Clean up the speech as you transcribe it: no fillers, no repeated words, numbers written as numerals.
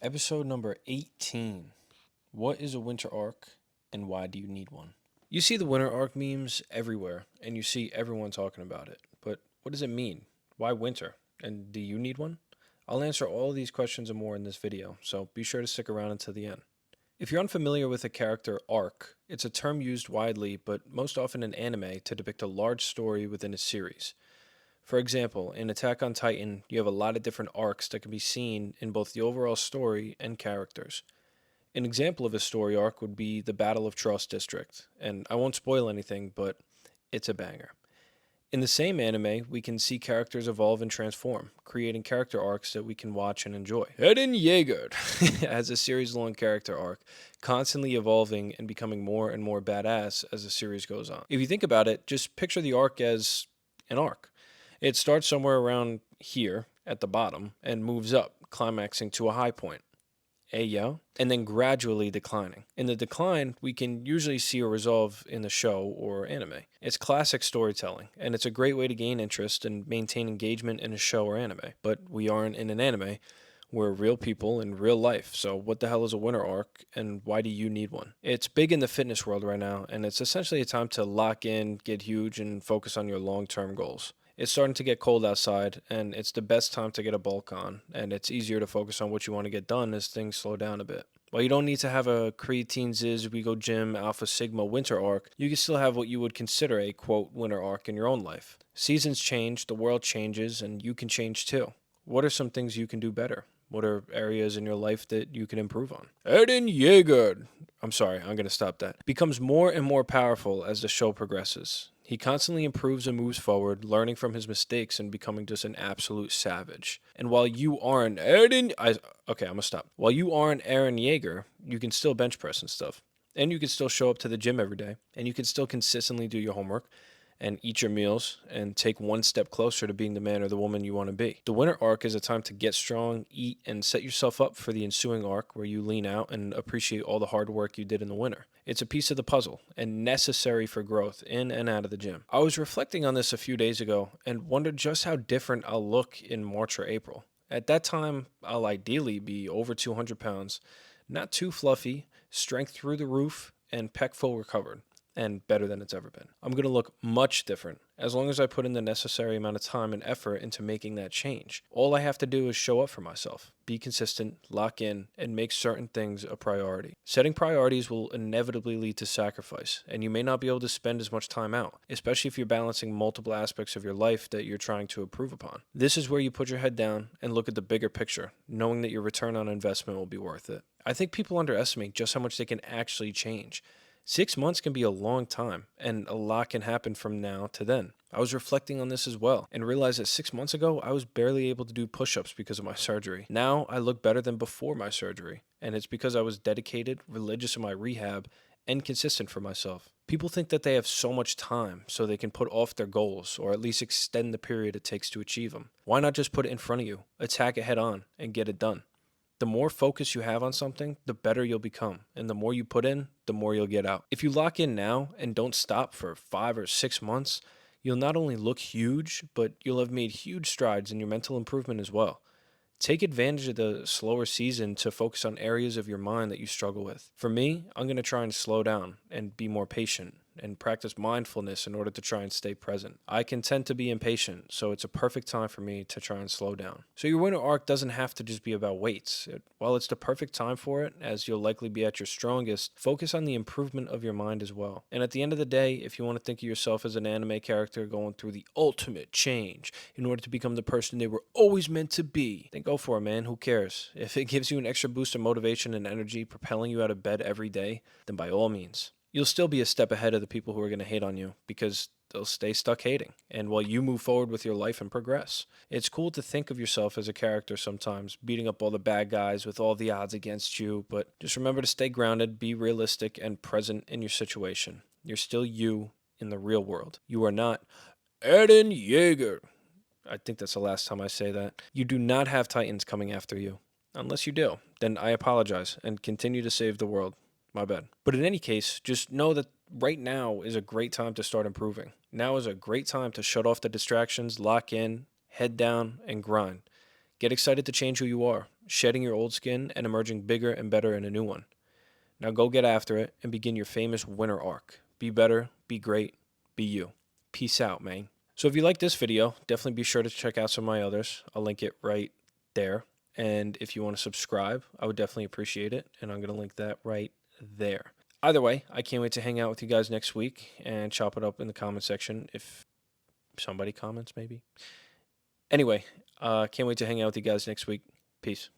Episode number 18. What is a winter arc and why do you need one? You see the winter arc memes everywhere and you see everyone talking about it. But what does it mean? Why winter? And do you need one? I'll answer all of these questions and more in this video, so be sure to stick around until the end. If you're unfamiliar with the character arc, it's a term used widely but most often in anime to depict a large story within a series. For example, in Attack on Titan, you have a lot of different arcs that can be seen in both the overall story and characters. An example of a story arc would be the Battle of Tross District, and I won't spoil anything, but it's a banger. In the same anime, we can see characters evolve and transform, creating character arcs that we can watch and enjoy. Eren Yeager has a series-long character arc, constantly evolving and becoming more and more badass as the series goes on. If you think about it, just picture the arc as an arc. It starts somewhere around here at the bottom and moves up, climaxing to a high point. Ayo, and then gradually declining. In the decline, we can usually see a resolve in the show or anime. It's classic storytelling, and it's a great way to gain interest and maintain engagement in a show or anime. But we aren't in an anime. We're real people in real life, so what the hell is a winter arc, and why do you need one? It's big in the fitness world right now, and it's essentially a time to lock in, get huge, and focus on your long-term goals. It's starting to get cold outside, and it's the best time to get a bulk on, and it's easier to focus on what you want to get done as things slow down a bit. While you don't need to have a creatine Ziz, We Go Gym, Alpha Sigma winter arc, you can still have what you would consider a quote winter arc in your own life. Seasons change, the world changes, and you can change too. What are some things you can do better? What are areas in your life that you can improve on? Eren Yeager, I'm sorry, I'm going to stop that, becomes more and more powerful as the show progresses. He constantly improves and moves forward, learning from his mistakes and becoming just an absolute savage. And while you aren't Eren... I'm going to stop. While you aren't Eren Yeager, you can still bench press and stuff. And you can still show up to the gym every day. And you can still consistently do your homework and eat your meals and take one step closer to being the man or the woman you want to be. The winter arc is a time to get strong, eat, and set yourself up for the ensuing arc where you lean out and appreciate all the hard work you did in the winter. It's a piece of the puzzle and necessary for growth in and out of the gym. I was reflecting on this a few days ago and wondered just how different I'll look in March or April. At that time, I'll ideally be over 200 pounds, not too fluffy, strength through the roof, and pec full recovered, and better than it's ever been. I'm going to look much different as long as I put in the necessary amount of time and effort into making that change. All I have to do is show up for myself, be consistent, lock in, and make certain things a priority. Setting priorities will inevitably lead to sacrifice, and you may not be able to spend as much time out, especially if you're balancing multiple aspects of your life that you're trying to improve upon. This is where you put your head down and look at the bigger picture, knowing that your return on investment will be worth it. I think people underestimate just how much they can actually change. 6 months can be a long time, and a lot can happen from now to then. I was reflecting on this as well, and realized that 6 months ago, I was barely able to do push-ups because of my surgery. Now, I look better than before my surgery, and it's because I was dedicated, religious in my rehab, and consistent for myself. People think that they have so much time, so they can put off their goals, or at least extend the period it takes to achieve them. Why not just put it in front of you, attack it head on, and get it done? The more focus you have on something, the better you'll become. And the more you put in, the more you'll get out. If you lock in now and don't stop for 5 or 6 months, you'll not only look huge, but you'll have made huge strides in your mental improvement as well. Take advantage of the slower season to focus on areas of your mind that you struggle with. For me, I'm going to try and slow down and be more patient and practice mindfulness in order to try and stay present. I can tend to be impatient, so it's a perfect time for me to try and slow down. So your winter arc doesn't have to just be about weights. While it's the perfect time for it, as you'll likely be at your strongest, focus on the improvement of your mind as well. And at the end of the day, if you want to think of yourself as an anime character going through the ultimate change in order to become the person they were always meant to be, then go for it, man. Who cares? If it gives you an extra boost of motivation and energy propelling you out of bed every day, then by all means. You'll still be a step ahead of the people who are going to hate on you because they'll stay stuck hating. And while you move forward with your life and progress, it's cool to think of yourself as a character sometimes, beating up all the bad guys with all the odds against you. But just remember to stay grounded, be realistic, and present in your situation. You're still you in the real world. You are not Eren Yeager. I think that's the last time I say that. You do not have Titans coming after you. Unless you do, then I apologize and continue to save the world. My bad. But in any case, just know that right now is a great time to start improving. Now is a great time to shut off the distractions, lock in, head down, and grind. Get excited to change who you are shedding your old skin and emerging bigger and better in a new one. Now go get after it and begin your famous winter arc. Be better, be great, be you. Peace out, man. So if you like this video, definitely be sure to check out some of my others. I'll link it right there. And if you want to subscribe, I would definitely appreciate it. And I'm going to link that right there. Either way, I can't wait to hang out with you guys next week and chop it up in the comment section if somebody comments, maybe. Anyway, can't wait to hang out with you guys next week. Peace.